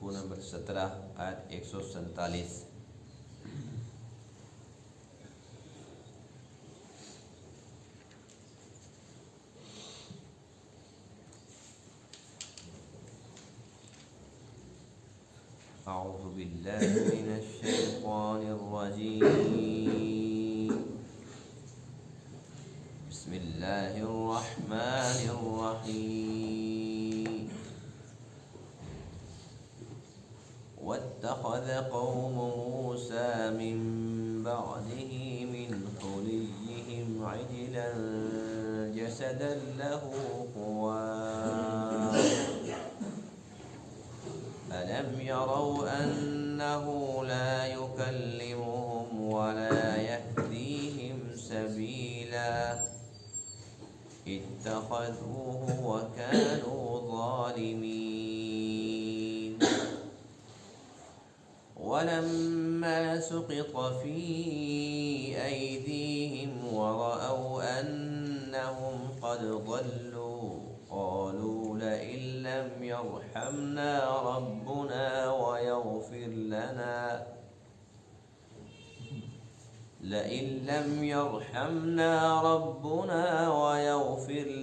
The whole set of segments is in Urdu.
رکوع نمبر 17 آیت 147۔ اعوذ باللہ من الشیطان الرجیم، بسم اللہ الرحمن الرحیم۔ واتخذ قوم موسى من بعده من حليهم عجلا جسدا له خوار ألم يروا أنه لا يكلمهم ولا يهديهم سبيلا اتخذوه وكانوا ظالمين ولما سقط في أيديهم ورأوا أنهم قد ضلوا قالوا لئن لم يرحمنا ربنا ويغفر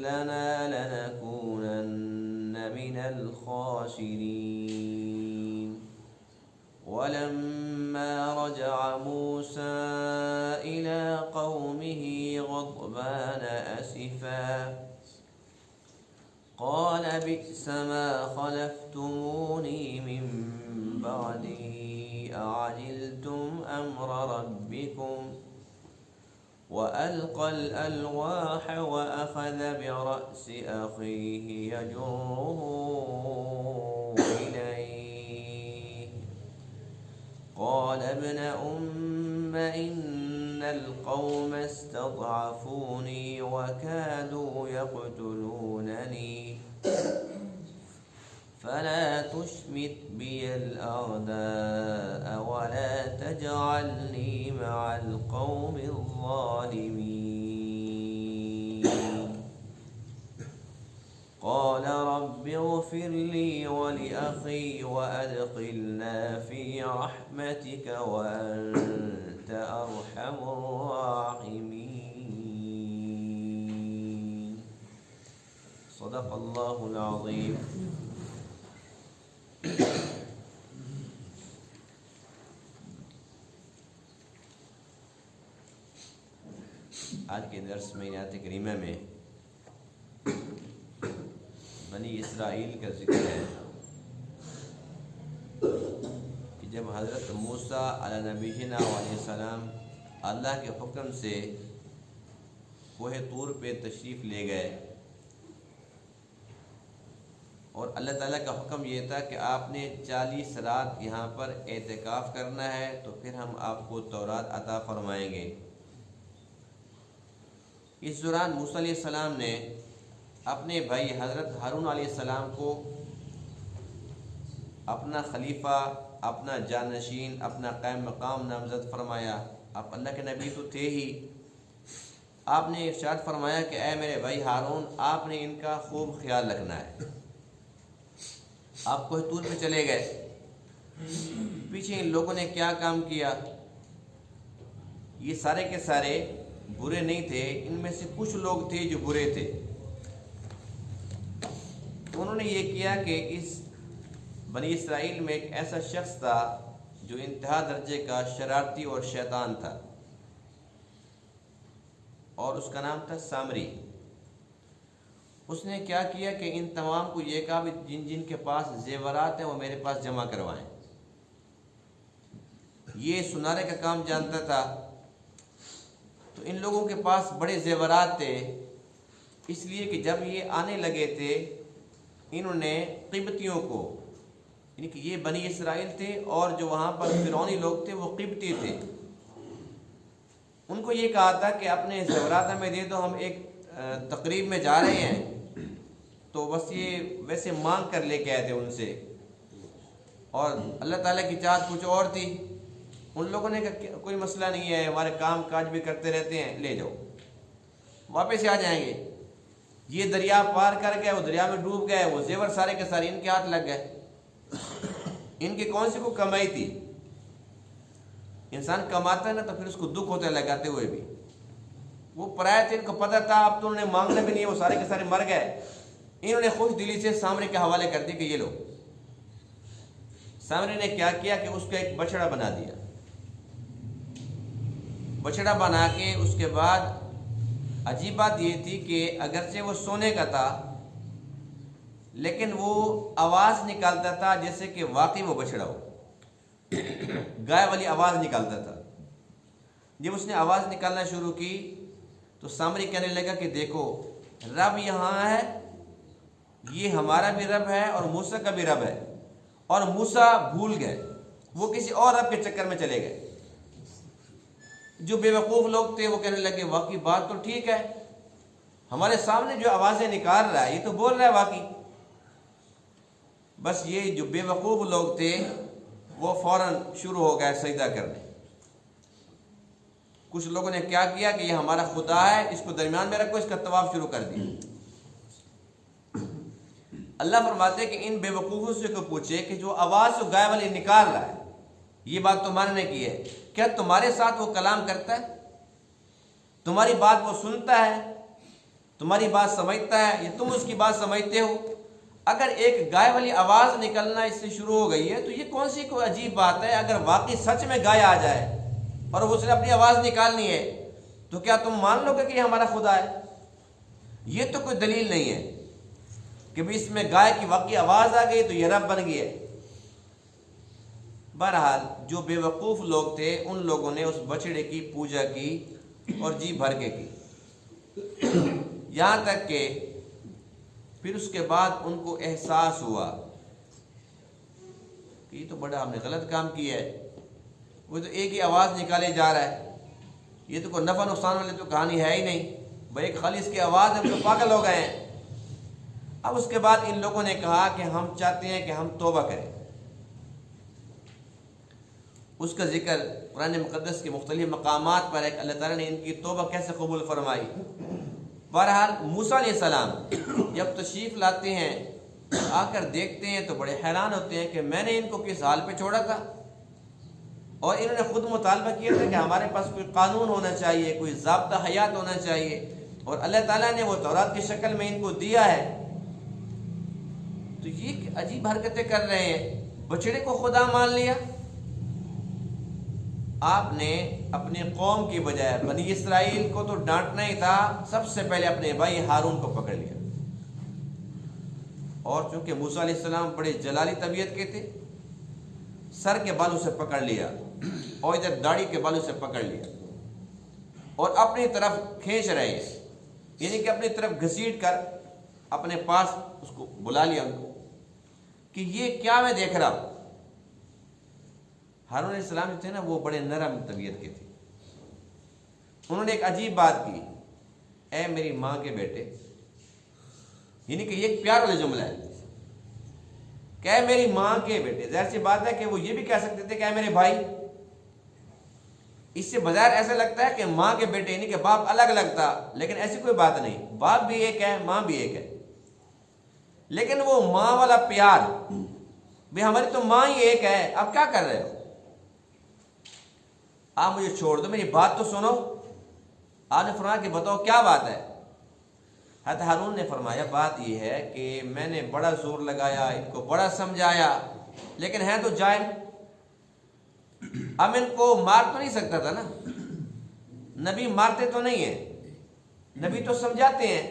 لنا لنكونن من الخاسرين ولما رجع موسى إلى قومه غضبان أسفا قال بئس ما خلفتموني من بعدي أعجلتم أمر ربكم وألقى الألواح وأخذ برأس أخيه يجره إليه قال ابن أم إن القوم استضعفوني وكادوا يقتلونني فلا تشمت بي الأعداء ولا تجعلني مع القوم الظالمين قال رب اغفر لي ولأخي وأدخلنا في رحمتك وأنت أرحم الراحمين صدق اللہ العظیم۔ آج کے درس میں آیت کریمہ میں بنی اسرائیل کا ذکر ہے کہ جب حضرت موسیٰ علیہ نبینا علیہ السلام اللہ کے حکم سے کوہ طور پہ تشریف لے گئے اور اللہ تعالیٰ کا حکم یہ تھا کہ آپ نے 40 رات یہاں پر اعتکاف کرنا ہے تو پھر ہم آپ کو تورات عطا فرمائیں گے۔ اس دوران موسیٰ علیہ السلام نے اپنے بھائی حضرت ہارون علیہ السلام کو اپنا خلیفہ، اپنا جانشین، اپنا قائم مقام نامزد فرمایا۔ آپ اللہ کے نبی تو تھے ہی، آپ نے ارشاد فرمایا کہ اے میرے بھائی ہارون، آپ نے ان کا خوب خیال رکھنا ہے۔ آپ کوہ طور پہ چلے گئے، پیچھے ان لوگوں نے کیا کام کیا؟ یہ سارے کے سارے برے نہیں تھے، ان میں سے کچھ لوگ تھے جو برے تھے۔ تو انہوں نے یہ کیا کہ اس بنی اسرائیل میں ایک ایسا شخص تھا جو انتہا درجے کا شرارتی اور شیطان تھا، اور اس کا نام تھا سامری۔ اس نے کیا کیا کہ ان تمام کو یہ کہا جن جن کے پاس زیورات ہیں وہ میرے پاس جمع کروائیں۔ یہ سنارے کا کام جانتا تھا، تو ان لوگوں کے پاس بڑے زیورات تھے، اس لیے کہ جب یہ آنے لگے تھے انہوں نے قبطیوں کو، یعنی کہ یہ بنی اسرائیل تھے اور جو وہاں پر فرعونی لوگ تھے وہ قبطی تھے، ان کو یہ کہا تھا کہ اپنے زیورات ہمیں دے دو، ہم ایک تقریب میں جا رہے ہیں، تو بس یہ ویسے مانگ کر لے کے آئے تھے ان سے، اور اللہ تعالیٰ کی چاہت کچھ اور تھی۔ ان لوگوں نے کہا کوئی مسئلہ نہیں ہے، ہمارے کام کاج بھی کرتے رہتے ہیں، لے جاؤ، واپس آ جائیں گے۔ یہ دریا پار کر گئے، وہ دریا میں ڈوب گئے، وہ زیور سارے کے سارے ان کے ہاتھ لگ گئے۔ ان کی کون سی کو کمائی تھی؟ انسان کماتا ہے نا تو پھر اس کو دکھ ہوتا ہے لگاتے ہوئے بھی. وہ پرائے تھے، ان کو پتہ تھا اب تو انہوں نے مانگنا بھی نہیں ہے، وہ سارے کے سارے مر گئے. انہوں نے خوش دلی سے سامری کے حوالے کر دی کہ یہ لو. سامری نے کیا کیا کہ اس کا ایک بچڑا بنا دیا. بچڑا بنا کے اس کے بعد عجیب بات یہ تھی کہ اگرچہ وہ سونے کا تھا لیکن وہ آواز نکالتا تھا جیسے کہ واقعی وہ بچڑا ہو. گائے والی آواز نکالتا تھا. جب اس نے آواز نکالنا شروع کی تو سامری کہنے لگا کہ دیکھو رب یہاں ہے، یہ ہمارا بھی رب ہے اور موسیٰ کا بھی رب ہے. اور موسیٰ بھول گئے، وہ کسی اور رب کے چکر میں چلے گئے. جو بے وقوف لوگ تھے وہ کہنے لگے واقعی بات تو ٹھیک ہے، ہمارے سامنے جو آوازیں نکال رہا ہے یہ تو بول رہا ہے واقعی. بس یہ جو بے وقوف لوگ تھے وہ فوراً شروع ہو گئے سجدہ کرنے. کچھ لوگوں نے کیا کیا کہ یہ ہمارا خدا ہے، اس کو درمیان میں رکھو، اس کا طواف شروع کر دیا. اللہ فرماتے ہیں کہ ان بے وقوفوں سے کو پوچھے کہ جو آواز جو گائے والی نکال رہا ہے یہ بات تمہارے نے کی ہے، کیا تمہارے ساتھ وہ کلام کرتا ہے؟ تمہاری بات وہ سنتا ہے؟ تمہاری بات سمجھتا ہے یا تم اس کی بات سمجھتے ہو؟ اگر ایک گائے والی آواز نکلنا اس سے شروع ہو گئی ہے تو یہ کون سی کوئی عجیب بات ہے؟ اگر واقعی سچ میں گائے آ جائے اور اس نے اپنی آواز نکالنی ہے تو کیا تم مان لو گے کہ یہ ہمارا خدا ہے؟ یہ تو کوئی دلیل نہیں ہے کہ بھی اس میں گائے کی واقعی آواز آ گئی تو یہ رب بن گیا. بہرحال جو بے وقوف لوگ تھے ان لوگوں نے اس بچڑے کی پوجا کی اور جی بھر کے کی، یہاں تک کہ پھر اس کے بعد ان کو احساس ہوا کہ یہ تو بڑا ہم نے غلط کام کیا ہے. وہ تو ایک ہی آواز نکالے جا رہا ہے، یہ تو کوئی نفع نقصان والی تو کہانی ہے ہی نہیں، بھائی ایک خالی اس کی آواز ہے تو پاگل ہو گئے ہیں. اب اس کے بعد ان لوگوں نے کہا کہ ہم چاہتے ہیں کہ ہم توبہ کریں. اس کا ذکر قرآن مقدس کے مختلف مقامات پر ہے کہ اللہ تعالیٰ نے ان کی توبہ کیسے قبول فرمائی. بہرحال موسیٰ علیہ السلام جب تشریف لاتے ہیں آ کر دیکھتے ہیں تو بڑے حیران ہوتے ہیں کہ میں نے ان کو کس حال پہ چھوڑا تھا. اور انہوں نے خود مطالبہ کیا تھا کہ ہمارے پاس کوئی قانون ہونا چاہیے، کوئی ضابطہ حیات ہونا چاہیے، اور اللہ تعالیٰ نے وہ تورات کی شکل میں ان کو دیا ہے. تو یہ عجیب حرکتیں کر رہے ہیں، بچڑے کو خدا مان لیا. آپ نے اپنے قوم کی بجائے بنی اسرائیل کو تو ڈانٹنا ہی تھا، سب سے پہلے اپنے بھائی ہارون کو پکڑ لیا. اور چونکہ موسیٰ علیہ السلام بڑے جلالی طبیعت کے تھے، سر کے بالوں سے پکڑ لیا اور ادھر داڑھی کے بالوں سے پکڑ لیا اور اپنی طرف کھینچ رہے ہیں، یعنی کہ اپنی طرف گھسیٹ کر اپنے پاس اس کو بلا لیا ان کو کہ یہ کیا میں دیکھ رہا ہوں. ہارون علیہ السلام جو تھے نا وہ بڑے نرم طبیعت کے تھے. انہوں نے ایک عجیب بات کی، اے میری ماں کے بیٹے، یعنی کہ یہ ایک پیار والا جملہ ہے کہ اے میری ماں کے بیٹے. ظاہر سی بات ہے کہ وہ یہ بھی کہہ سکتے تھے کہ اے میرے بھائی. اس سے بظاہر ایسا لگتا ہے کہ ماں کے بیٹے یعنی کہ باپ الگ الگ تھا، لیکن ایسی کوئی بات نہیں، باپ بھی ایک ہے ماں بھی ایک ہے. لیکن وہ ماں والا پیار، بھی ہماری تو ماں ہی ایک ہے، اب کیا کر رہے ہو؟ آپ مجھے چھوڑ دو، میری بات تو سنو. آپ نے فرمایا کہ بتاؤ کیا بات ہے؟ حضرت ہارون نے فرمایا بات یہ ہے کہ میں نے بڑا زور لگایا، ان کو بڑا سمجھایا، لیکن ہے تو جاہل. اب ان کو مار تو نہیں سکتا تھا نا، نبی مارتے تو نہیں ہیں، نبی تو سمجھاتے ہیں.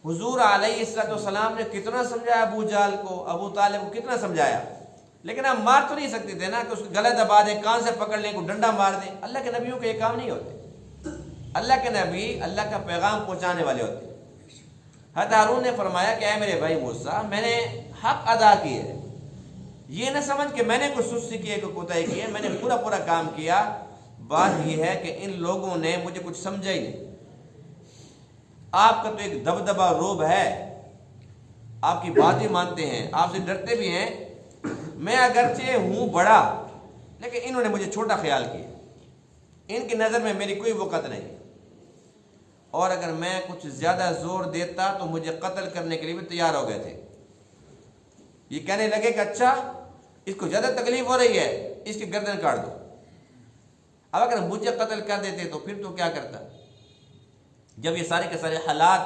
حضور علیہ السلام نے کتنا سمجھایا ابو جہل کو، ابو طالب کو کتنا سمجھایا، لیکن آپ مار تو نہیں سکتے تھے نا کہ اس کو گلے دبا دیں، کان سے پکڑ لیں، کو ڈنڈا مار دیں. اللہ کے نبیوں کے یہ کام نہیں ہوتے. اللہ کے نبی اللہ کا پیغام پہنچانے والے ہوتے. حضرت ہارون نے فرمایا کہ اے میرے بھائی موسیٰ، میں نے حق ادا کی ہے، یہ نہ سمجھ کہ میں نے کوئی سستی کی ہے، کوئی کوتاہی کی ہے، میں نے پورا کام کیا. بات یہ ہے کہ ان لوگوں نے مجھے کچھ سمجھا ہی نہیں. آپ کا تو ایک دبدبا روب ہے، آپ کی بات ہی مانتے ہیں، آپ سے ڈرتے بھی ہیں. میں اگرچہ ہوں بڑا لیکن انہوں نے مجھے چھوٹا خیال کیا، ان کی نظر میں میری کوئی وقت نہیں، اور اگر میں کچھ زیادہ زور دیتا تو مجھے قتل کرنے کے لیے بھی تیار ہو گئے تھے. یہ کہنے لگے کہ اچھا اس کو زیادہ تکلیف ہو رہی ہے، اس کی گردن کاٹ دو۔ اب اگر مجھے قتل کر دیتے تو پھر تو کیا کرتا؟ جب یہ سارے کے سارے حالات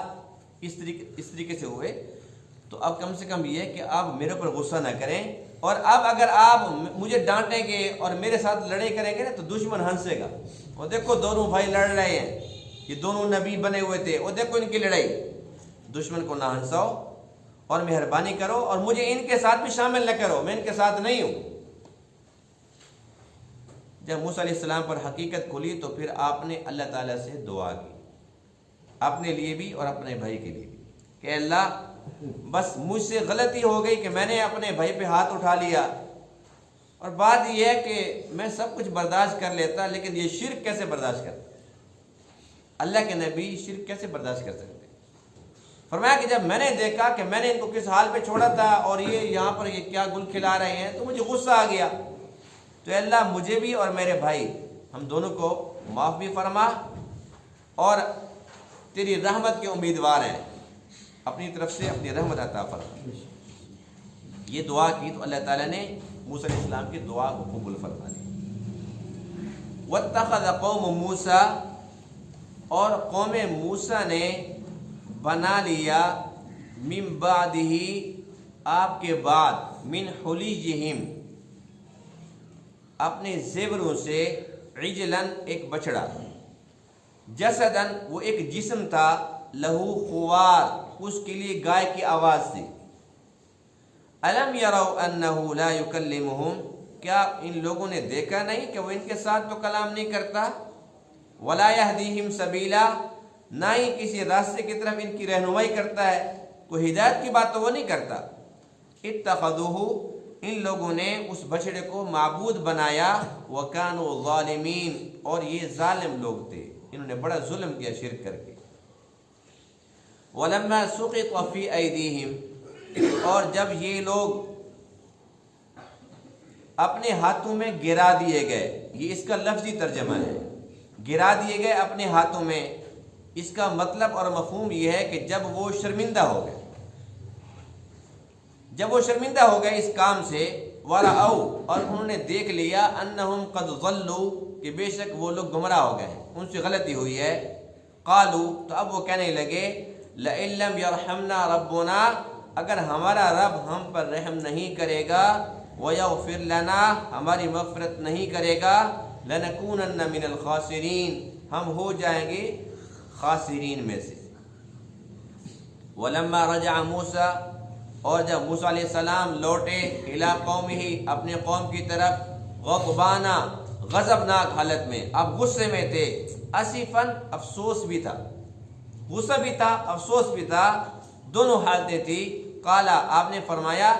اس طریقے سے ہوئے تو اب کم سے کم یہ ہے کہ آپ میرے اوپر غصہ نہ کریں، اور اب اگر آپ مجھے ڈانٹیں گے اور میرے ساتھ لڑائی کریں گے نا تو دشمن ہنسے گا، اور دیکھو دونوں بھائی لڑ رہے ہیں، یہ دونوں نبی بنے ہوئے تھے، اور دیکھو ان کی لڑائی۔ دشمن کو نہ ہنساؤ اور مہربانی کرو، اور مجھے ان کے ساتھ بھی شامل نہ کرو، میں ان کے ساتھ نہیں ہوں۔ جب موسیٰ علیہ السلام پر حقیقت کھلی تو پھر آپ نے اللہ تعالیٰ سے دعا کی، اپنے لیے بھی اور اپنے بھائی کے لیے بھی، کہ اللہ بس مجھ سے غلطی ہو گئی کہ میں نے اپنے بھائی پہ ہاتھ اٹھا لیا، اور بات یہ ہے کہ میں سب کچھ برداشت کر لیتا لیکن یہ شرک کیسے برداشت کرتا؟ اللہ کے نبی شرک کیسے برداشت کر سکتے؟ فرمایا کہ جب میں نے دیکھا کہ میں نے ان کو کس حال پہ چھوڑا تھا اور یہ یہاں پر یہ کیا گل کھلا رہے ہیں تو مجھے غصہ آ گیا، تو اللہ مجھے بھی اور میرے بھائی ہم دونوں کو معاف بھی فرما، اور تیری رحمت کے امیدوار ہیں، اپنی طرف سے اپنی رحمت عطا فرما۔ یہ دعا کی تو اللہ تعالیٰ نے موسیٰ علیہ السلام کی دعا کو قبول فرما لی۔ وَاتَّخَذَ قَوْمُ مُوسَىٰ، اور قوم موسیٰ نے بنا لیا، من بعدہ، آپ کے بعد، من حلیجہم، اپنے زیوروں سے، عجلاً، ایک بچڑا، جسداً، وہ ایک جسم تھا، لہو خوار، اس کے لیے گائے کی آواز تھی۔ الم یروا انہ لا یکلمہم، کیا ان لوگوں نے دیکھا نہیں کہ وہ ان کے ساتھ تو کلام نہیں کرتا؟ ولا یہدیہم سبیلا، نہ ہی کسی راستے کی طرف ان کی رہنمائی کرتا ہے، کوئی ہدایت کی بات تو وہ نہیں کرتا۔ اتخذوہ، ان لوگوں نے اس بچڑے کو معبود بنایا، وکانوا ظالمین، اور یہ ظالم لوگ تھے، انہوں نے بڑا ظلم کیا شرک کر کے۔ وَلَمَّا سُقِطَ فِي أَيْدِيهِمْ، اور جب یہ لوگ اپنے ہاتھوں میں گرا دیے گئے، یہ اس کا لفظی ترجمہ ہے، گرا دیے گئے اپنے ہاتھوں میں، اس کا مطلب اور مفہوم یہ ہے کہ جب وہ شرمندہ ہو گئے، جب وہ شرمندہ ہو گئے اس کام سے، وَرَأَوْا، اور انہوں نے دیکھ لیا، أَنَّهُمْ قَدْ ضَلُّوا، کہ بے شک وہ لوگ گمراہ ہو گئے ہیں، ان سے غلطی ہوئی ہے۔ قالوا، تو اب وہ کہنے لگے، لَإِن لَّمْ يَرْحَمْنَا رَبُّنَا، اگر ہمارا رب ہم پر رحم نہیں کرے گا، وَيَغْفِرْ لَنَا، ہماری مغفرت نہیں کرے گا، لَنَكُونَنَّ مِنَ الْخَاسِرِينَ، ہم ہو جائیں گے خاسرین میں سے۔ وَلَمَّا رَجَعَ مُوسَىٰ، اور جب موسیٰ علیہ السلام لوٹے، اِلیٰ قَوْمِهِ، اپنے قوم کی طرف، غضبانہ، غضبناک حالت میں، اب غصے میں تھے، اسفاً، افسوس بھی تھا، غصہ بھی تھا، افسوس بھی تھا، دونوں حالتیں تھی۔ قالا، آپ نے فرمایا،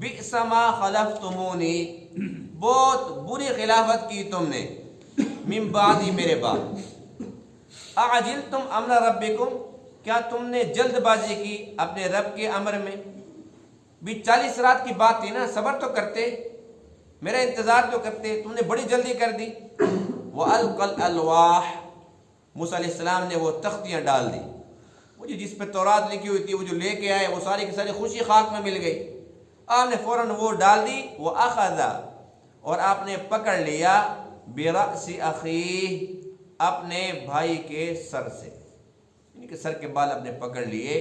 بئس ما خلفتمونی، بہت بری خلافت کی تم نے، من بعدی، میرے بعد، اعجلتم امر ربکم، کیا تم نے جلد بازی کی اپنے رب کے امر میں؟ بھی 40 رات کی بات تھی نا، صبر تو کرتے، میرا انتظار تو کرتے، تم نے بڑی جلدی کر دی۔ وَأَلْقَى الْأَلْوَاحَ، موسیٰ علیہ السلام نے وہ تختیاں ڈال دی، وہ جس پہ تورات لکھی ہوئی تھی، وہ جو لے کے آئے، وہ ساری کی ساری خوشی خاک میں مل گئی، آپ نے فوراً وہ ڈال دی۔ وَأَخَذَ، اور آپ نے پکڑ لیا، بِرَأْسِ أَخِيهِ، اپنے بھائی کے سر سے، یعنی کہ سر کے بال اپنے پکڑ لیے،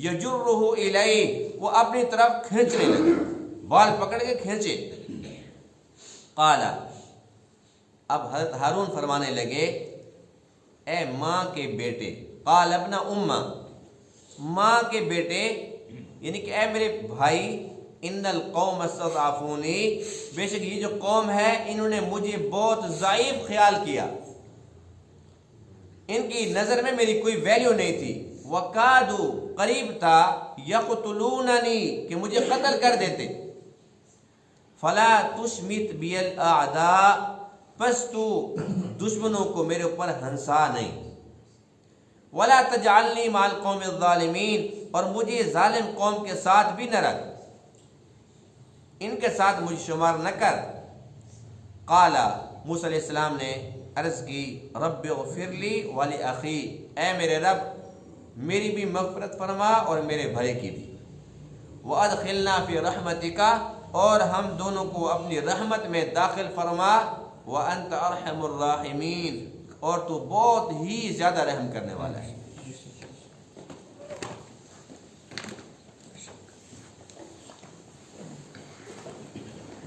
یجرہ الیہ، وہ اپنی طرف کھینچنے لگے، بال پکڑ کے کھینچے۔ قال، اب حضرت ہارون فرمانے لگے، اے ماں کے بیٹے، قال ابن امہ، ماں کے بیٹے، یعنی کہ اے میرے بھائی، ان القوم استضعفونی، بے شک یہ جو قوم ہے انہوں نے مجھے بہت ضعیف خیال کیا، ان کی نظر میں میری کوئی ویلیو نہیں تھی۔ وَقَادُوا، قریب تھا، یقتلوننی، کہ مجھے قتل کر دیتے۔ فَلَا تُشْمِتْ بِيَ الْأَعْدَاءَ، پس تو دشمنوں کو میرے اوپر ہنسا نہیں۔ وَلَا تَجْعَلْنِي مَعَ الْقَوْمِ الظَّالِمِينَ، اور مجھے ظالم قوم کے ساتھ بھی نہ رکھ، ان کے ساتھ مجھے شمار نہ کر۔ قال، موسیٰ علیہ السلام نے عرض کی، رب اغفر لی وَلِأَخِي، اے میرے رب میری بھی مغفرت فرما اور میرے بھائی کی بھی۔ وَأَدْخِلْنَا فِي رَحْمَتِكَ، اور ہم دونوں کو اپنی رحمت میں داخل فرما، وَأَنْتَ أَرْحَمُ الرَّاحِمِينَ، اور تو بہت ہی زیادہ رحم کرنے والا ہے۔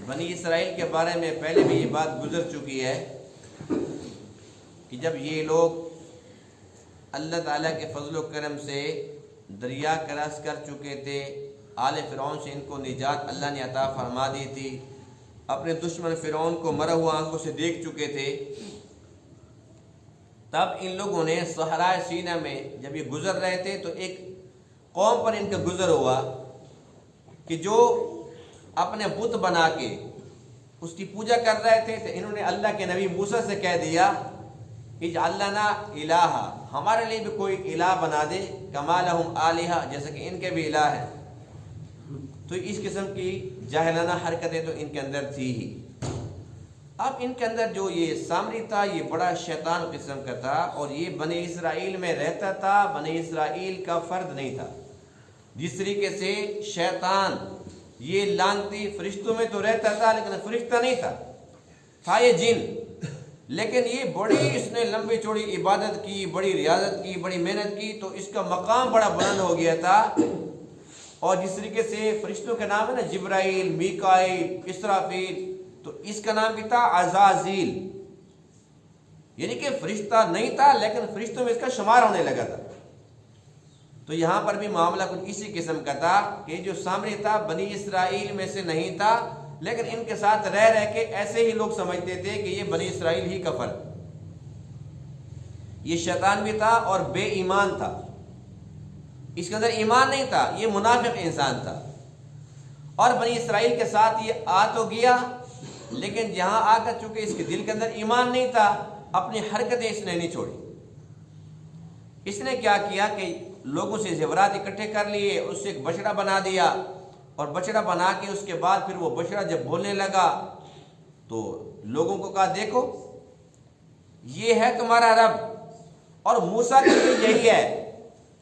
بنی اسرائیل کے بارے میں پہلے بھی یہ بات گزر چکی ہے کہ جب یہ لوگ اللہ تعالیٰ کے فضل و کرم سے دریا کراس کر چکے تھے، آل فرعون سے ان کو نجات اللہ نے عطا فرما دی تھی، اپنے دشمن فرعون کو مرا ہوا آنکھوں سے دیکھ چکے تھے، تب ان لوگوں نے صحرائے سینا میں جب یہ گزر رہے تھے تو ایک قوم پر ان کا گزر ہوا کہ جو اپنے بت بنا کے اس کی پوجا کر رہے تھے، تو انہوں نے اللہ کے نبی موسیٰ سے کہہ دیا اجعل لنا الہا، ہمارے لیے بھی کوئی الہ بنا دے، کما لہم آلہہ، جیسے کہ ان کے بھی الہ ہیں۔ تو اس قسم کی جاہلانہ حرکتیں تو ان کے اندر تھی ہی۔ اب ان کے اندر جو یہ سامری تھا یہ بڑا شیطان قسم کا تھا، اور یہ بنی اسرائیل میں رہتا تھا، بنی اسرائیل کا فرد نہیں تھا۔ جس طریقے سے شیطان یہ لانتی فرشتوں میں تو رہتا تھا لیکن فرشتہ نہیں تھا یہ جن، لیکن یہ بڑی اس نے لمبی چوڑی عبادت کی، بڑی ریاضت کی، بڑی محنت کی، تو اس کا مقام بڑا بلند ہو گیا تھا۔ اور جس طریقے سے فرشتوں کا نام ہے نا جبرائیل، میکائیل، اسرافیل، تو اس کا نام بھی تھا عزازیل، یعنی کہ فرشتہ نہیں تھا لیکن فرشتوں میں اس کا شمار ہونے لگا تھا۔ تو یہاں پر بھی معاملہ کچھ اسی قسم کا تھا کہ جو سامنے تھا بنی اسرائیل میں سے نہیں تھا، لیکن ان کے ساتھ رہ کے ایسے ہی لوگ سمجھتے تھے کہ یہ بنی اسرائیل ہی کا فرد، یہ شیطان بھی تھا اور بے ایمان تھا، اس کے اندر ایمان نہیں تھا، یہ منافق انسان تھا، اور بنی اسرائیل کے ساتھ یہ آ تو گیا، لیکن جہاں آ کر چونکہ اس کے دل کے اندر ایمان نہیں تھا، اپنی حرکتیں اس نے نہیں چھوڑی۔ اس نے کیا کیا کہ لوگوں سے زیورات اکٹھے کر لیے، اس سے ایک بچڑا بنا دیا، اور بچڑا بنا کے اس کے بعد پھر وہ بچڑا جب بولنے لگا تو لوگوں کو کہا دیکھو یہ ہے تمہارا رب، اور موسیٰ کا بھی یہی ہے،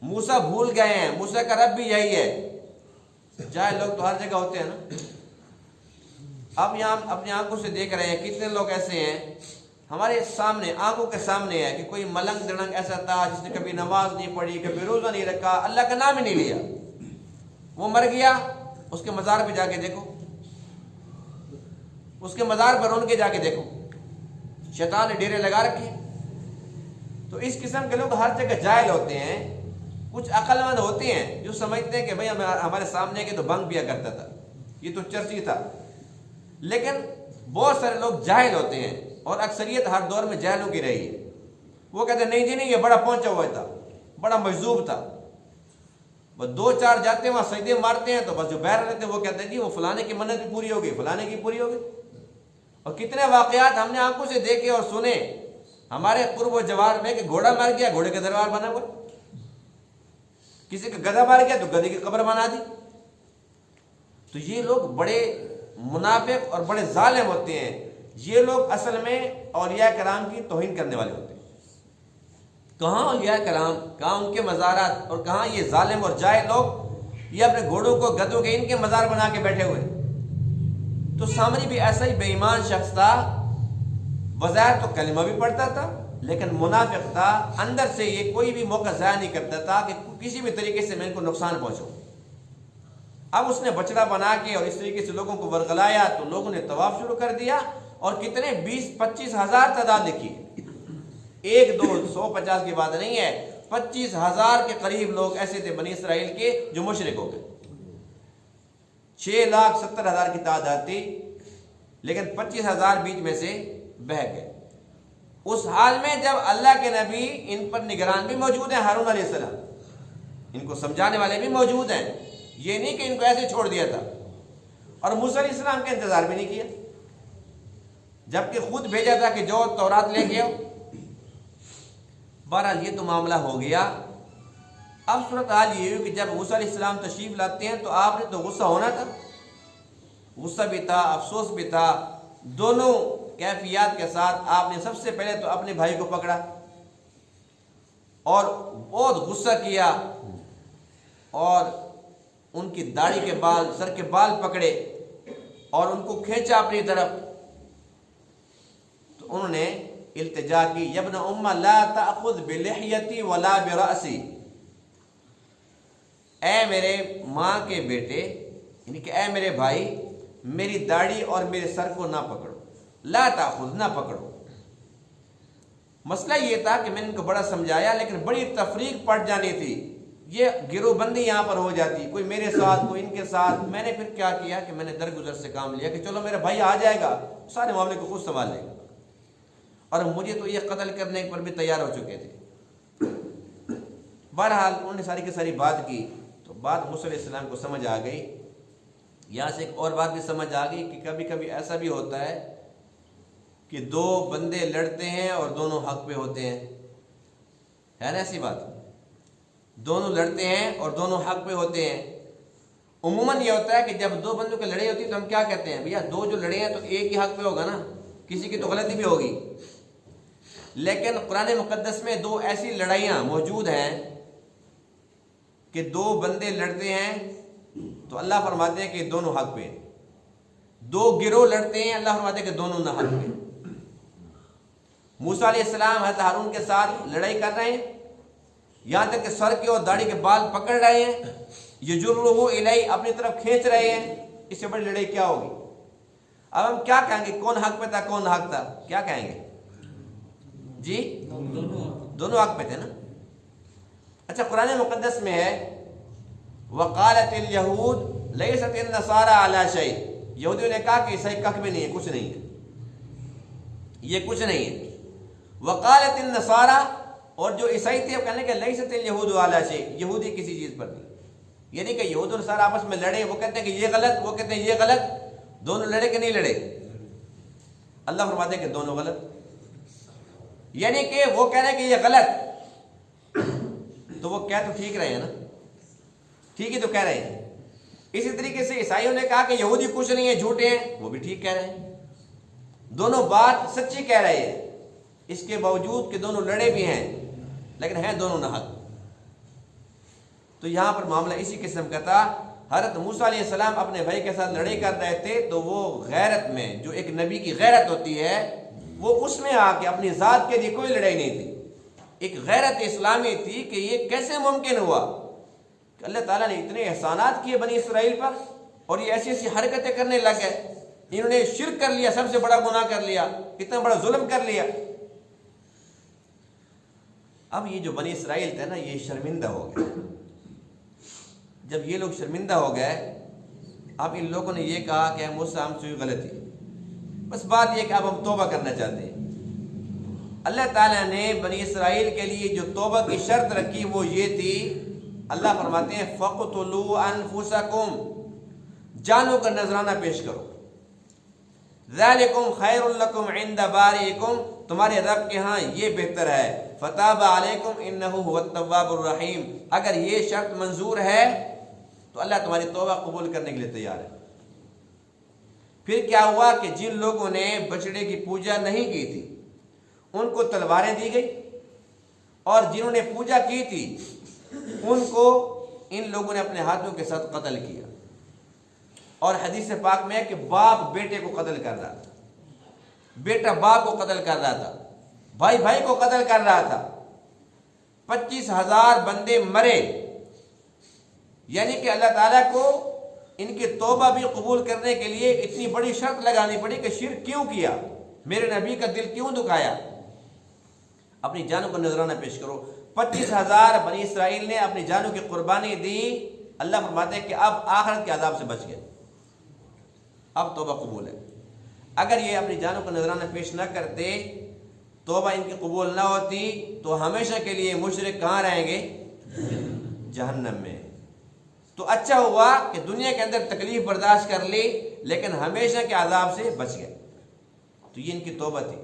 موسیٰ بھول گئے ہیں، موسیٰ کا رب بھی یہی ہے۔ جائے لوگ تو ہر جگہ ہوتے ہیں نا، اب یہاں اپنی آنکھوں سے دیکھ رہے ہیں کتنے لوگ ایسے ہیں ہمارے سامنے، آنکھوں کے سامنے ہے کہ کوئی ملنگ دڑنگ ایسا تھا جس نے کبھی نماز نہیں پڑھی، کبھی روزہ نہیں رکھا، اللہ کا نام ہی نہیں لیا، وہ مر گیا، اس کے مزار پہ جا کے دیکھو، اس کے مزار پر ان کے جا کے دیکھو، شیطان نے ڈیرے لگا رکھے۔ تو اس قسم کے لوگ ہر جگہ جاہل ہوتے ہیں، کچھ عقل مند ہوتے ہیں جو سمجھتے ہیں کہ بھئی ہمارے سامنے کے تو بھنگ پیا کرتا تھا، یہ تو چرسی تھا، لیکن بہت سارے لوگ جاہل ہوتے ہیں، اور اکثریت ہر دور میں جاہلوں کی رہی ہے۔ وہ کہتے ہیں نہیں جی نہیں، یہ بڑا پہنچا ہوا تھا، بڑا مجذوب تھا، بس دو چار جاتے ہیں وہاں سجدے مارتے ہیں، تو بس جو باہر رہتے ہیں وہ کہتے ہیں جی وہ فلانے کی منت بھی پوری ہو گئی، فلانے کی پوری ہو گئی۔ اور کتنے واقعات ہم نے آنکھوں سے دیکھے اور سنے ہمارے قرب و جوار میں کہ گھوڑا مر گیا، گھوڑے کا دربار بنا ہوا، کسی کا گدھا مر گیا تو گدھے کی قبر بنا دی۔ تو یہ لوگ بڑے منافق اور بڑے ظالم ہوتے ہیں، یہ لوگ اصل میں اولیاء کرام کی توہین کرنے والے ہوتے ہیں۔ کہاں اولیاء کرام، کہاں ان کے مزارات، اور کہاں یہ ظالم اور جاہل لوگ یہ اپنے گھوڑوں کو گدھوں کے ان کے مزار بنا کے بیٹھے ہوئے۔ تو سامری بھی ایسا ہی بے ایمان شخص تھا، بظاہر تو کلمہ بھی پڑھتا تھا لیکن منافق تھا، اندر سے یہ کوئی بھی موقع ضائع نہیں کرتا تھا کہ کسی بھی طریقے سے میں ان کو نقصان پہنچاؤں۔ اب اس نے بچڑا بنا کے اور اس طریقے سے لوگوں کو ورغلایا، تو لوگوں نے طواف شروع کر دیا، اور کتنے 20-25 ہزار تعداد لکھی، 1-2-150 کی بات نہیں ہے، 25 ہزار کے قریب لوگ ایسے تھے بنی اسرائیل کے جو مشرک ہو گئے۔ 6,70,000 کی تعداد تھی، لیکن 25 ہزار بیچ میں سے بہہ گئے۔ اس حال میں جب اللہ کے نبی ان پر نگران بھی موجود ہیں، ہارون علیہ السلام، ان کو سمجھانے والے بھی موجود ہیں، یہ نہیں کہ ان کو ایسے چھوڑ دیا تھا، اور موسیٰ علیہ السلام کا انتظار بھی نہیں کیا، جبکہ خود بھیجا تھا کہ جو تورات لے کے آؤ۔ بہرحال یہ تو معاملہ ہو گیا۔ اب صورتحال یہ ہوئی کہ جب موسیٰ علیہ السلام تشریف لاتے ہیں تو آپ نے تو غصہ ہونا تھا، غصہ بھی تھا، افسوس بھی تھا، دونوں کیفیات کے ساتھ آپ نے سب سے پہلے تو اپنے بھائی کو پکڑا اور بہت غصہ کیا، اور ان کی داڑھی کے بال، سر کے بال پکڑے اور ان کو کھینچا اپنی طرف، تو انہوں نے التجا کی، یا ابن ام لا تأخذ بلحیتی ولا برأسی، اے میرے ماں کے بیٹے، یعنی کہ اے میرے بھائی، میری داڑھی اور میرے سر کو نہ پکڑو، لا تأخذ، نہ پکڑو۔ مسئلہ یہ تھا کہ میں نے ان کو بڑا سمجھایا، لیکن بڑی تفریق پڑ جانی تھی، یہ گروہ بندی یہاں پر ہو جاتی، کوئی میرے ساتھ کوئی ان کے ساتھ۔ میں نے پھر کیا کیا کہ میں نے درگزر سے کام لیا کہ چلو میرا بھائی آ جائے گا، سارے معاملے کو خود سنبھال لے گا، اور مجھے تو یہ قتل کرنے پر بھی تیار ہو چکے تھے۔ بہرحال انہوں نے ساری کی ساری بات کی، تو بات موسیٰ علیہ السلام کو سمجھ آ گئی۔ یہاں سے ایک اور بات بھی سمجھ آ گئی کہ کبھی کبھی ایسا بھی ہوتا ہے کہ دو بندے لڑتے ہیں اور دونوں حق پہ ہوتے ہیں، ہے نا ایسی بات؟ دونوں لڑتے ہیں اور دونوں حق پہ ہوتے ہیں۔ عموماً یہ ہوتا ہے کہ جب دو بندوں کی لڑائی ہوتی ہے تو ہم کیا کہتے ہیں، بھیا دو جو لڑے ہیں تو ایک ہی حق پہ ہوگا نا، کسی کی تو غلطی بھی ہوگی۔ لیکن قرآن مقدس میں دو ایسی لڑائیاں موجود ہیں کہ دو بندے لڑتے ہیں تو اللہ فرماتے ہیں کہ دونوں حق پہ ہیں، دو گروہ لڑتے ہیں، اللہ فرماتے ہیں کہ دونوں نہ حق پہ۔ موسیٰ علیہ السلام حضرت ہارون کے ساتھ لڑائی کر رہے ہیں، یہاں تک کہ سر کے اور داڑھی کے بال پکڑ رہے ہیں، یجرہ الیہ، اپنی طرف کھینچ رہے ہیں، اس سے بڑی لڑائی کیا ہوگی؟ اب ہم کیا کہیں گے، کون حق پہ تھا کون حق تھا، کیا کہیں گے جی؟ دونوں حق پہ تھے نا۔ اچھا قرآن مقدس میں ہے وقالت الیہود لیست النصارى علی شیء، یہودیوں نے کہا کہ عیسائی کخ بھی نہیں ہے، کچھ نہیں ہے، یہ کچھ نہیں ہے۔ وقالت النصارى، اور جو عیسائی تھے وہ کہنے کہ لیست الیہود علی شیء، یہودی کسی چیز پر نہیں، یعنی کہ یہود اور نصارہ آپس میں لڑے، وہ کہتے ہیں کہ یہ غلط، وہ کہتے ہیں یہ غلط، دونوں لڑے کہ نہیں لڑے؟ اللہ فرماتے ہیں کہ دونوں غلط، یعنی کہ وہ کہہ رہے ہیں کہ یہ غلط، تو وہ کہہ تو ٹھیک رہے ہیں نا، ٹھیک ہی تو کہہ رہے ہیں۔ اسی طریقے سے عیسائیوں نے کہا کہ یہودی کچھ نہیں ہے، جھوٹے ہیں، وہ بھی ٹھیک کہہ رہے ہیں، دونوں بات سچی کہہ رہے ہیں، اس کے باوجود کہ دونوں لڑے بھی ہیں لیکن ہیں دونوں نہ حق۔ تو یہاں پر معاملہ اسی قسم کا تھا۔ حضرت موسیٰ علیہ السلام اپنے بھائی کے ساتھ لڑائی کر رہے تھے، تو وہ غیرت میں، جو ایک نبی کی غیرت ہوتی ہے، وہ اس میں آ کے اپنی ذات کے لیے کوئی لڑائی نہیں تھی، ایک غیرت اسلامی تھی کہ یہ کیسے ممکن ہوا کہ اللہ تعالیٰ نے اتنے احسانات کیے بنی اسرائیل پر اور یہ ایسی ایسی حرکتیں کرنے لگ گئے، انہوں نے شرک کر لیا، سب سے بڑا گناہ کر لیا، اتنا بڑا ظلم کر لیا۔ اب یہ جو بنی اسرائیل تھے نا، یہ شرمندہ ہو گئے۔ جب یہ لوگ شرمندہ ہو گئے، اب ان لوگوں نے یہ کہا کہ موسیٰ ہم سے غلطی، بس بات یہ کہ اب ہم توبہ کرنا چاہتے ہیں۔ اللہ تعالیٰ نے بنی اسرائیل کے لیے جو توبہ کی شرط رکھی وہ یہ تھی، اللہ فرماتے ہیں فَقْتُلُوا أَنفُسَكُمْ، جانوں کا نذرانہ پیش کرو، ذَلِكُمْ خَيْرٌ لَكُمْ عِنْدَ بَارِئِكُمْ، تمہارے رب کے ہاں یہ بہتر ہے، فَتَابَ عَلَيْكُمْ إِنَّهُ هُوَ التَّوَّابُ الرَّحِيمُ، اگر یہ شرط منظور ہے تو اللہ تمہاری توبہ قبول کرنے کے لیے تیار ہے۔ پھر کیا ہوا کہ جن لوگوں نے بچڑے کی پوجا نہیں کی تھی ان کو تلواریں دی گئی، اور جنہوں نے پوجا کی تھی ان کو ان لوگوں نے اپنے ہاتھوں کے ساتھ قتل کیا۔ اور حدیث پاک میں ہے کہ باپ بیٹے کو قتل کر رہا تھا، بیٹا باپ کو قتل کر رہا تھا، بھائی بھائی کو قتل کر رہا تھا، 25,000 بندے مرے۔ یعنی کہ اللہ تعالیٰ کو ان کی توبہ بھی قبول کرنے کے لیے اتنی بڑی شرط لگانی پڑی کہ شرک کیوں کیا، میرے نبی کا دل کیوں دکھایا، اپنی جانوں کو نذرانہ پیش کرو۔ 25,000 بنی اسرائیل نے اپنی جانوں کی قربانی دی۔ اللہ فرماتے ہیں کہ اب آخرت کے عذاب سے بچ گئے، اب توبہ قبول ہے۔ اگر یہ اپنی جانوں کو نذرانہ پیش نہ کرتے، توبہ ان کی قبول نہ ہوتی، تو ہمیشہ کے لیے مشرک کہاں رہیں گے؟ جہنم میں۔ تو اچھا ہوا کہ دنیا کے اندر تکلیف برداشت کر لی لیکن ہمیشہ کے عذاب سے بچ گئے۔ تو یہ ان کی توبہ تھی۔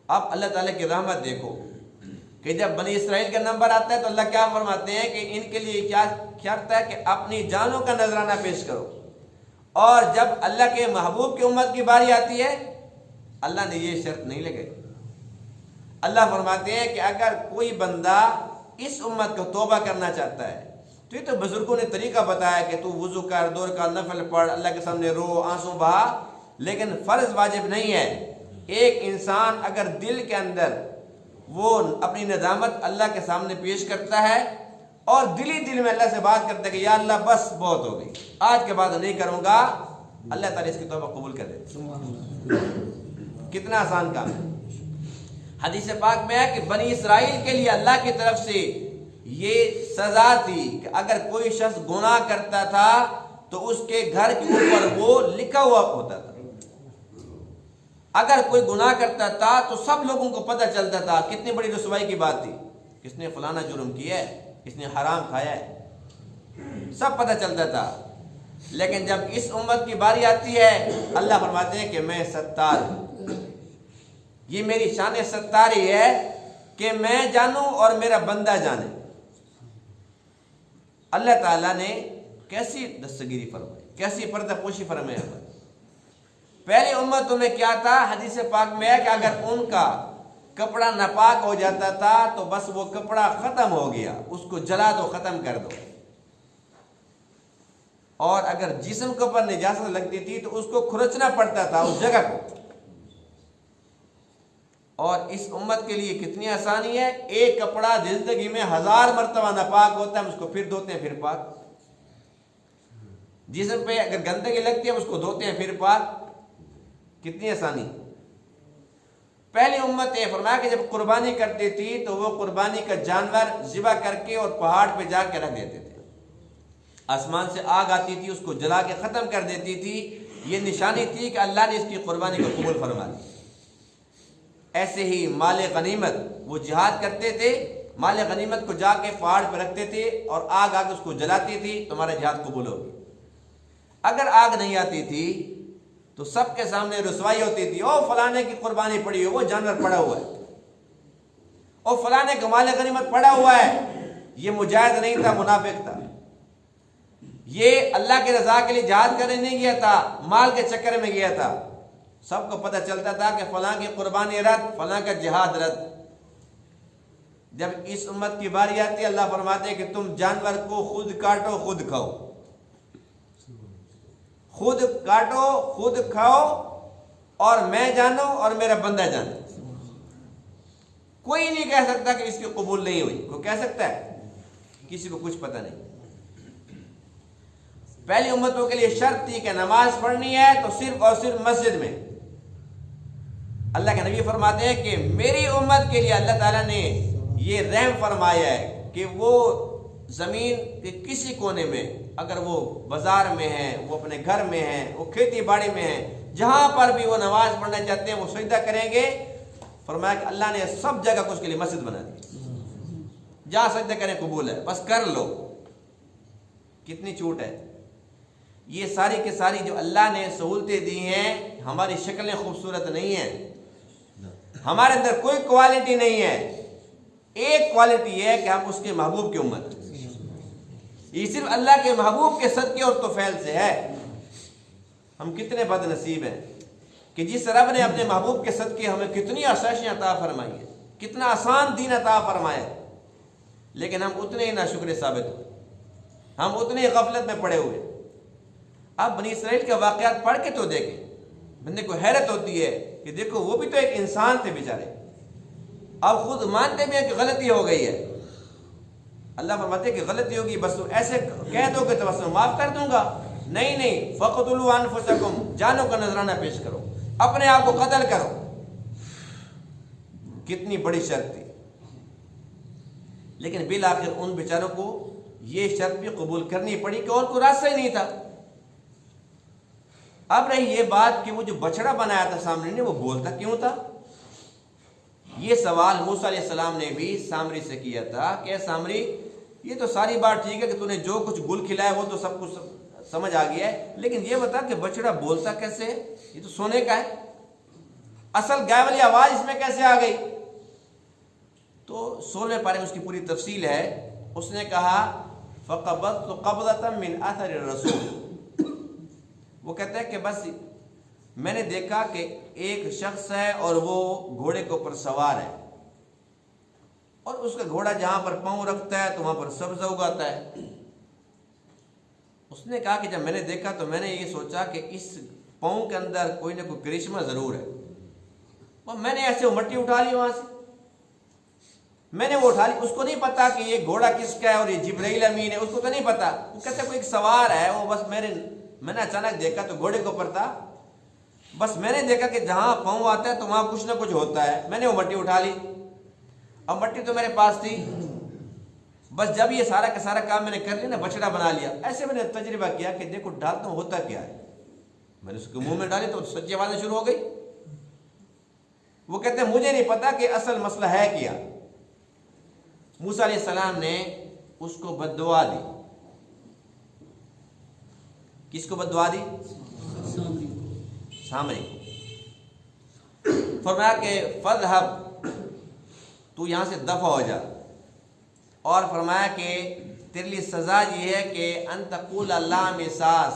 اب اللہ تعالیٰ کی رحمت دیکھو کہ جب بنی اسرائیل کا نمبر آتا ہے تو اللہ کیا فرماتے ہیں کہ ان کے لیے کیا شرط ہے کہ اپنی جانوں کا نذرانہ پیش کرو، اور جب اللہ کے محبوب کی امت کی باری آتی ہے اللہ نے یہ شرط نہیں لگائی۔ اللہ فرماتے ہیں کہ اگر کوئی بندہ اس امت کو توبہ کرنا چاہتا ہے تو یہ تو بزرگوں نے طریقہ بتایا کہ تو وضو کر، 2 رکعت نفل پڑھ، اللہ کے سامنے رو، آنسو بہا، لیکن فرض واجب نہیں ہے۔ ایک انسان اگر دل کے اندر وہ اپنی ندامت اللہ کے سامنے پیش کرتا ہے اور دلی دل میں اللہ سے بات کرتا ہے کہ یا اللہ بس بہت ہو گئی، آج کے بعد نہیں کروں گا، اللہ تعالیٰ اس کی توبہ قبول کر دیتا۔ کتنا آسان کام ہے۔ حدیث پاک میں ہے کہ بنی اسرائیل کے لیے اللہ کی طرف سے یہ سزا تھی کہ اگر کوئی شخص گناہ کرتا تھا تو اس کے گھر کے اوپر وہ لکھا ہوا ہوتا تھا۔ اگر کوئی گناہ کرتا تھا تو سب لوگوں کو پتہ چلتا تھا۔ کتنی بڑی رسوائی کی بات تھی، کس نے فلانا جرم کیا ہے، کس نے حرام کھایا ہے، سب پتہ چلتا تھا۔ لیکن جب اس امت کی باری آتی ہے، اللہ فرماتے ہیں کہ میں ستار ہوں۔ یہ میری شان ستاری ہے کہ میں جانوں اور میرا بندہ جانے۔ اللہ تعالیٰ نے کیسی دستگیری فرمائی، کیسی پردہ پوشی فرمائی۔ پہلی امتوں میں کیا تھا، حدیث پاک میں ہے کہ اگر ان کا کپڑا ناپاک ہو جاتا تھا تو بس وہ کپڑا ختم ہو گیا، اس کو جلا دو، ختم کر دو۔ اور اگر جسم کے اوپر نجاست لگتی تھی تو اس کو کھرچنا پڑتا تھا اس جگہ کو۔ اور اس امت کے لیے کتنی آسانی ہے، ایک کپڑا زندگی میں 1000 مرتبہ ناپاک ہوتا ہے، اس کو پھر دھوتے ہیں پھر پاک۔ جسم پہ اگر گندگی لگتی ہے اس کو دھوتے ہیں پھر پاک۔ کتنی آسانی۔ پہلی امت یہ فرمایا کہ جب قربانی کرتی تھی تو وہ قربانی کا جانور ذبح کر کے اور پہاڑ پہ جا کے رکھ دیتے تھے، آسمان سے آگ آتی تھی، اس کو جلا کے ختم کر دیتی تھی۔ یہ نشانی تھی کہ اللہ نے اس کی قربانی کو قبول فرما لی۔ ایسے ہی مال غنیمت، وہ جہاد کرتے تھے، مال غنیمت کو جا کے پہاڑ پہ رکھتے تھے اور آگ آگ اس کو جلاتی تھی، تمہارا جہاد قبول ہوگی۔ اگر آگ نہیں آتی تھی تو سب کے سامنے رسوائی ہوتی تھی، او فلانے کی قربانی پڑی ہو، وہ جانور پڑا ہوا ہے، او فلانے کا مال غنیمت پڑا ہوا ہے۔ یہ مجاہد نہیں تھا، منافق تھا۔ یہ اللہ کے رضا کے لیے جہاد کرنے نہیں گیا تھا، مال کے چکر میں گیا تھا۔ سب کو پتہ چلتا تھا کہ فلاں کی قربانی رد، فلاں کا جہاد رد۔ جب اس امت کی باری آتی ہے، اللہ فرماتے ہیں کہ تم جانور کو خود کاٹو، خود کھاؤ، خود کاٹو، خود کھاؤ، اور میں جانو اور میرا بندہ جانے۔ کوئی نہیں کہہ سکتا کہ اس کی قبول نہیں ہوئی۔ کوئی کہہ سکتا ہے؟ کسی کو کچھ پتہ نہیں۔ پہلی امتوں کے لیے شرط تھی کہ نماز پڑھنی ہے تو صرف اور صرف مسجد میں۔ اللہ کے نبی فرماتے ہیں کہ میری امت کے لیے اللہ تعالیٰ نے یہ رحم فرمایا ہے کہ وہ زمین کے کسی کونے میں، اگر وہ بازار میں ہیں، وہ اپنے گھر میں ہیں، وہ کھیتی باڑی میں ہیں، جہاں پر بھی وہ نماز پڑھنا چاہتے ہیں وہ سجدہ کریں گے۔ فرمایا کہ اللہ نے سب جگہ کو اس کے لیے مسجد بنا دی، جہاں سجدہ کریں قبول ہے، بس کر لو۔ کتنی چھوٹ ہے۔ یہ ساری کے ساری جو اللہ نے سہولتیں دی ہیں، ہماری شکلیں خوبصورت نہیں ہیں، ہمارے اندر کوئی کوالٹی نہیں ہے۔ ایک کوالٹی یہ ہے کہ ہم اس کے محبوب کی امت ہیں۔ یہ صرف اللہ کے محبوب کے صدقے اور توفیل سے ہے۔ ہم کتنے بد نصیب ہیں کہ جس رب نے اپنے محبوب کے صدقے ہمیں کتنی آسائشیں عطا فرمائی ہے، کتنا آسان دین عطا فرمایا، لیکن ہم اتنے ہی ناشکر ثابت ہوئے، ہم اتنے ہی غفلت میں پڑے ہوئے۔ اب بنی اسرائیل کے واقعات پڑھ کے تو دیکھیں، بندے کو حیرت ہوتی ہے کہ دیکھو وہ بھی تو ایک انسان تھے بیچارے، اب خود مانتے بھی ہیں کہ غلطی ہو گئی ہے۔ اللہ فرماتے کہ غلطی ہوگی، بس ایسے کہہ دو کہ تو بس میں معاف کر دوں گا۔ نہیں، فَقْتُلُوا أَنفُسَكُمْ، جانوں کا نذرانہ پیش کرو، اپنے آپ کو قتل کرو۔ کتنی بڑی شرط تھی، لیکن بالآخر ان بیچاروں کو یہ شرط بھی قبول کرنی پڑی کہ اور کوئی راستہ ہی نہیں تھا۔ اب رہی یہ بات کہ وہ جو بچڑا بنایا تھا سامری نے، وہ بولتا کیوں تھا؟ یہ سوال موسیٰ علیہ السلام نے بھی سامری سے کیا تھا کہ سامری، یہ تو ساری بات ٹھیک ہے کہ تو نے جو کچھ گل کھلایا وہ تو سب کچھ سمجھ آ گیا ہے، لیکن یہ بتا کہ بچڑا بولتا کیسے ہے؟ یہ تو سونے کا ہے، اصل گائے والی آواز اس میں کیسے آ گئی؟ تو 16 پارے میں اس کی پوری تفصیل ہے۔ اس نے کہا فَقَبَضْتُ قَبْضَةً مِّنْ أَثَرِ الرَّسُولِ، وہ کہتا ہے کہ بس میں نے دیکھا کہ ایک شخص ہے اور وہ گھوڑے کے اوپر سوار ہے، اور اس کا گھوڑا جہاں پر پاؤں رکھتا ہے تو وہاں پر سبزہ اگاتا ہے، اس نے کہا کہ جب میں نے دیکھا تو میں نے یہ سوچا کہ اس پاؤں کے اندر کوئی نہ کوئی کرشمہ ضرور ہے، اور میں نے ایسے وہ مٹی اٹھا لی وہاں سے، میں نے وہ اٹھا لی. اس کو نہیں پتا کہ یہ گھوڑا کس کا ہے اور یہ جبرائیل امین ہے، اس کو تو نہیں پتا. وہ کہتے کوئی ایک سوار ہے، وہ بس میں نے اچانک دیکھا تو گھوڑے کے اوپر تھا، بس میں نے دیکھا کہ جہاں پاؤں آتا ہے تو وہاں کچھ نہ کچھ ہوتا ہے. میں نے وہ مٹی اٹھا لی. اب مٹی تو میرے پاس تھی، بس جب یہ سارا کا سارا کام میں نے کر لیا نا، بچڑا بنا لیا. ایسے میں نے تجربہ کیا کہ دیکھو ڈالتا ہوں ہوتا کیا ہے. میں نے اس کے منہ میں ڈالی تو سچی آوازیں شروع ہو گئی. وہ کہتے ہیں مجھے نہیں پتا کہ اصل مسئلہ ہے کیا. موسیٰ علیہ السلام نے اس کو بد دعا دی. کس کو بد دعا دی؟ سامری کو. فرمایا کہ فذهب، تو یہاں سے دفع ہو جا. اور فرمایا کہ تیرے لیے سزا یہ ہے کہ ان تقول لا مساس،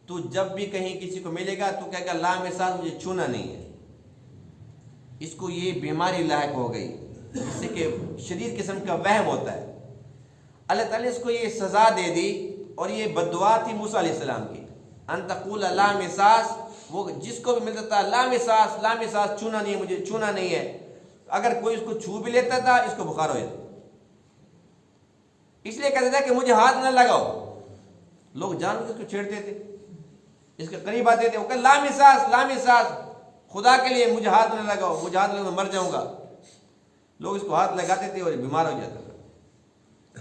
تو جب بھی کہیں کسی کو ملے گا تو کہے گا لا مساس، مجھے چھونا نہیں ہے. اس کو یہ بیماری لاحق ہو گئی جس سے کہ شدید قسم کا وہم ہوتا ہے. اللہ تعالیٰ نے اس کو یہ سزا دے دی، اور یہ بد دعا تھی موسیٰ علیہ السلام کی. ان تقول لا مساس، وہ جس کو بھی ملتا تھا لا مساس لا مساس، چھونا نہیں ہے، مجھے چھونا نہیں ہے. اگر کوئی اس کو چھو بھی لیتا تھا اس کو بخار ہو جاتا. اس لیے کہتا تھا کہ مجھے ہاتھ نہ لگاؤ. لوگ جان کے اس کو چھیڑتے تھے، اس کے قریب آتے تھے، وہ کہ لا مساس لا مساس، خدا کے لیے مجھے ہاتھ نہ لگاؤ، مجھے ہاتھ لگاؤ میں مر جاؤں گا. لوگ اس کو ہاتھ لگاتے تھے اور بیمار ہو جاتا تھا.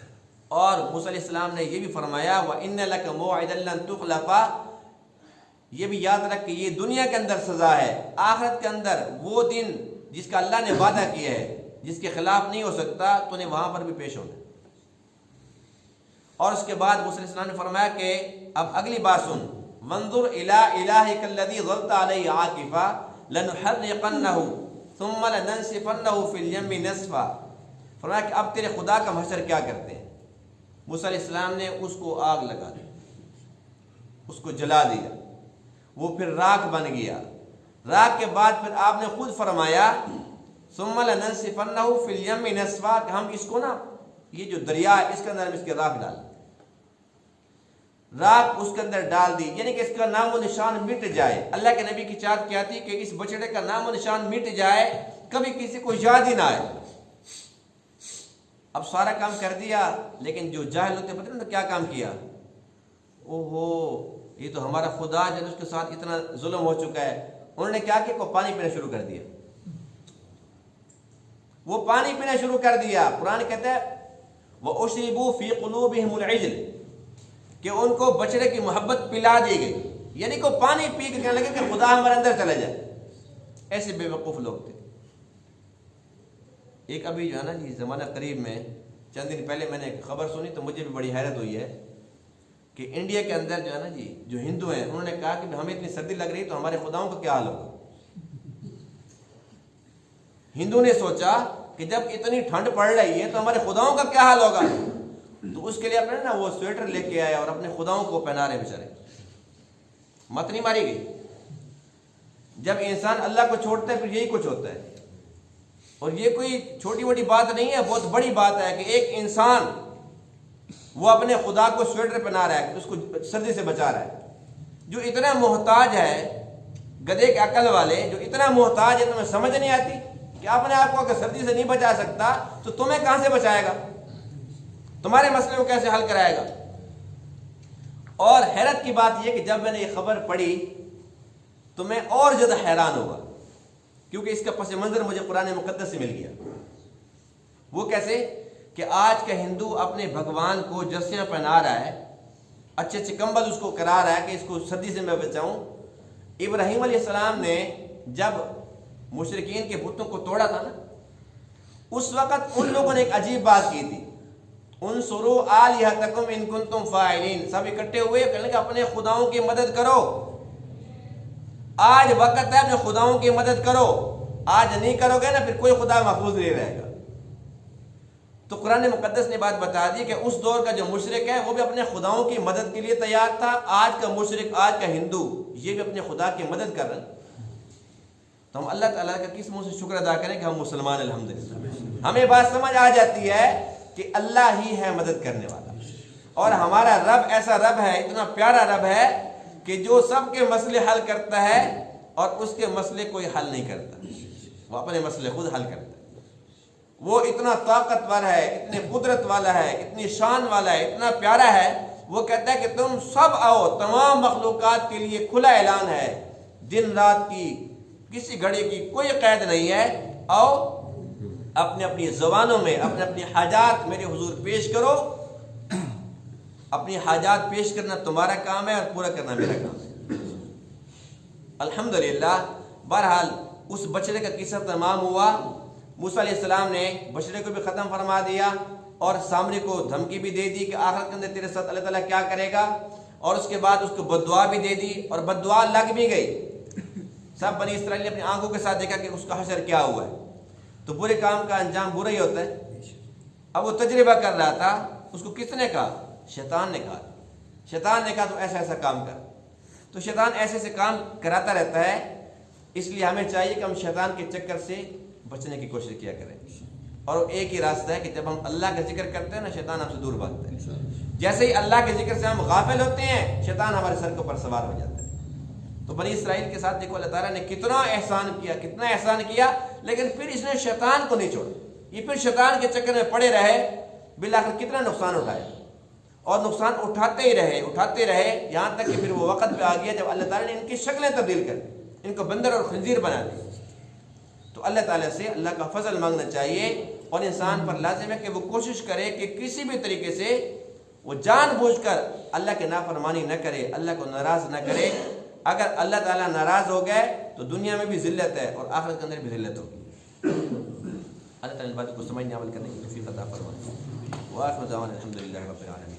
اور موسیٰ علیہ السلام نے یہ بھی فرمایا وَإِنَّ لَكَ مَوْعِدًا لَن تُخْلَفَ، یہ بھی یاد رکھ کہ یہ دنیا کے اندر سزا ہے، آخرت کے اندر وہ دن جس کا اللہ نے وعدہ کیا ہے، جس کے خلاف نہیں ہو سکتا، تو نے وہاں پر بھی پیش ہونا. اور اس کے بعد موسیٰ علیہ السلام نے فرمایا کہ اب اگلی بات سن، وَانظُرْ إِلَىٰ إِلَٰهِكَ الَّذِي ظَلْتَ عَلَيْهِ عَاكِفًا لَنُحَرِّقَنَّهُ ثُمَّ لَنَنسِفَنَّهُ فِي الْيَمِّ نَسْفًا. فرمایا کہ اب تیرے خدا کا محشر کیا کرتے ہیں. موسیٰ علیہ السلام نے اس کو آگ لگا دی، اس کو جلا دیا، وہ پھر راکھ بن گیا. راکھ کے بعد پھر آپ نے خود فرمایا ثُمَّ لَنَنسِفَنَّهُ فِي الْيَمِّ نَسْفًا، کہ ہم اس کو نا یہ جو دریا ہے اس کے اندر ہم اس کے راکھ ڈال، راکھ اس کے اندر ڈال دی، یعنی کہ اس کا نام و نشان مٹ جائے. اللہ کے نبی کی چاہت کیا تھی کہ اس بچڑے کا نام و نشان مٹ جائے، کبھی کسی کو یاد ہی نہ آئے. اب سارا کام کر دیا، لیکن جو جاہل ہوتے پتہ نہیں کیا کام کیا، اوہو یہ تو ہمارا خدا جب اس کے ساتھ اتنا ظلم ہو چکا ہے. انہوں نے کیا کہ کو پانی پینا شروع کر دیا، وہ پانی پینا شروع کر دیا. قرآن کہتا ہے وَأُشْرِبُوا فِي قُلُوبِهِمُ الْعِجْلَ، کہ ان کو بچڑے کی محبت پلا دی گئی، یعنی کہ پانی پی کے کہنے لگے کہ خدا ہمارے اندر چلا جائے. ایسے بے وقوف لوگ تھے. ایک ابھی جو ہے نا جی زمانہ قریب میں چند دن پہلے میں نے ایک خبر سنی تو مجھے بھی بڑی حیرت ہوئی ہے کہ انڈیا کے اندر جو ہے نا جی جو ہندو ہیں، انہوں نے کہا کہ ہمیں اتنی سردی لگ رہی تو ہمارے خداؤں کا کیا حال ہوگا. ہندو نے سوچا کہ جب اتنی ٹھنڈ پڑ رہی ہے تو ہمارے خداؤں کا کیا حال ہوگا، تو اس کے لیے اپنے نا وہ سویٹر لے کے آئے اور اپنے خداؤں کو پہنا رہے بیچارے. مت نہیں ماری گئی. جب انسان اللہ کو چھوڑتا ہے پھر یہی کچھ ہوتا ہے. اور یہ کوئی چھوٹی موٹی بات نہیں ہے، بہت بڑی بات ہے کہ ایک انسان وہ اپنے خدا کو سویٹر پہنا رہا ہے، اس کو سردی سے بچا رہا ہے. جو اتنا محتاج ہے، گدھے کے عقل والے جو اتنا محتاج ہے، تمہیں سمجھ نہیں آتی کہ اپنے آپ کو اگر سردی سے نہیں بچا سکتا تو تمہیں کہاں سے بچائے گا، تمہارے مسئلے کو کیسے حل کرائے گا. اور حیرت کی بات یہ کہ جب میں نے یہ خبر پڑھی تو میں اور زیادہ حیران ہوا، کیونکہ اس کا پس منظر مجھے قرآن مقدس سے مل گیا. وہ کیسے کہ آج کا ہندو اپنے بھگوان کو جرسیاں پہنا رہا ہے، اچھے اچھے کمبل اس کو کرا رہا ہے کہ اس کو سردی سے میں بچاؤں. ابراہیم علیہ السلام نے جب مشرکین کے بتوں کو توڑا تھا نا، اس وقت ان لوگوں نے ایک عجیب بات کی تھی، انصروا آلہتکم ان کنتم فاعلین. سب اکٹھے ہوئے کہنے کہ اپنے خداؤں کی مدد کرو، آج وقت ہے اپنے خداؤں کی مدد کرو، آج نہیں کرو گے نا پھر کوئی خدا محفوظ نہیں رہے گا. تو قرآن مقدس نے بات بتا دی کہ اس دور کا جو مشرک ہے وہ بھی اپنے خداؤں کی مدد کے لیے تیار تھا. آج کا مشرک، آج کا ہندو یہ بھی اپنے خدا کی مدد کر رہے ہیں. تو ہم اللہ تعالیٰ کا کس منہ سے شکر ادا کریں کہ ہم مسلمان الحمدللہ. ہمیں بات سمجھ آ جاتی ہے کہ اللہ ہی ہے مدد کرنے والا. اور ہمارا رب ایسا رب ہے، اتنا پیارا رب ہے کہ جو سب کے مسئلے حل کرتا ہے اور اس کے مسئلے کوئی حل نہیں کرتا، وہ اپنے مسئلے خود حل کرتا ہے۔ وہ اتنا طاقتور ہے، اتنی قدرت والا ہے، اتنی شان والا ہے، اتنا پیارا ہے، وہ کہتا ہے کہ تم سب آؤ، تمام مخلوقات کے لیے کھلا اعلان ہے، دن رات کی کسی گھڑی کی کوئی قید نہیں ہے، آؤ اپنے اپنی زبانوں میں اپنے اپنی حاجات میرے حضور پیش کرو۔ اپنی حاجات پیش کرنا تمہارا کام ہے اور پورا کرنا میرا کام ہے۔ الحمدللہ، بہرحال اس بچڑے کا قصہ تمام ہوا۔ موسیٰ علیہ السلام نے بچڑے کو بھی ختم فرما دیا اور سامری کو دھمکی بھی دے دی کہ آخرت کے اندر تیرے ساتھ اللہ تعالیٰ کیا کرے گا، اور اس کے بعد اس کو بددعا بھی دے دی اور بددعا لگ بھی گئی۔ سب بنی اسرائیل نے اپنی آنکھوں کے ساتھ دیکھا کہ اس کا حشر کیا ہوا ہے، تو برے کام کا انجام برا ہی ہوتا ہے۔ اب وہ تجربہ کر رہا تھا، اس کو کس نے کہا؟ شیطان نے کہا۔ شیطان نے کہا تو ایسا ایسا کام کر۔ تو شیطان ایسے ایسے کام کراتا رہتا ہے، اس لیے ہمیں چاہیے کہ ہم شیطان کے چکر سے بچنے کی کوشش کیا کریں۔ اور ایک ہی راستہ ہے کہ جب ہم اللہ کا ذکر کرتے ہیں نا، شیطان ہم سے دور بھاگتا ہے۔ جیسے ہی اللہ کے ذکر سے ہم غافل ہوتے ہیں، شیطان ہمارے سر کے اوپر سوار ہو جاتا ہے۔ تو بنی اسرائیل کے ساتھ دیکھو اللہ تعالیٰ نے کتنا احسان کیا، کتنا احسان کیا، لیکن پھر اس نے شیطان کو نہیں چھوڑا۔ یہ پھر شیطان کے چکر میں پڑے رہے، بالآخر کتنا نقصان اٹھائے، اور نقصان اٹھاتے ہی رہے یہاں تک کہ پھر وہ وقت پہ آ گیا جب اللہ تعالیٰ نے ان کی شکلیں تبدیل کر ان کو بندر اور خنزیر بنا دی۔ تو اللہ تعالیٰ سے اللہ کا فضل مانگنا چاہیے، اور انسان پر لازم ہے کہ وہ کوشش کرے کہ کسی بھی طریقے سے وہ جان بوجھ کر اللہ کے نافرمانی نہ کرے، اللہ کو ناراض نہ کرے۔ اگر اللہ تعالیٰ ناراض ہو گئے تو دنیا میں بھی ذلت ہے اور آخرت کے اندر بھی ذلت ہوگی۔ اللہ تعالیٰ ان باتوں کو سمجھنے عمل کرنے کی توفیق عطا فرمائے۔ وآخر دعوانا الحمدللہ رب العالمین۔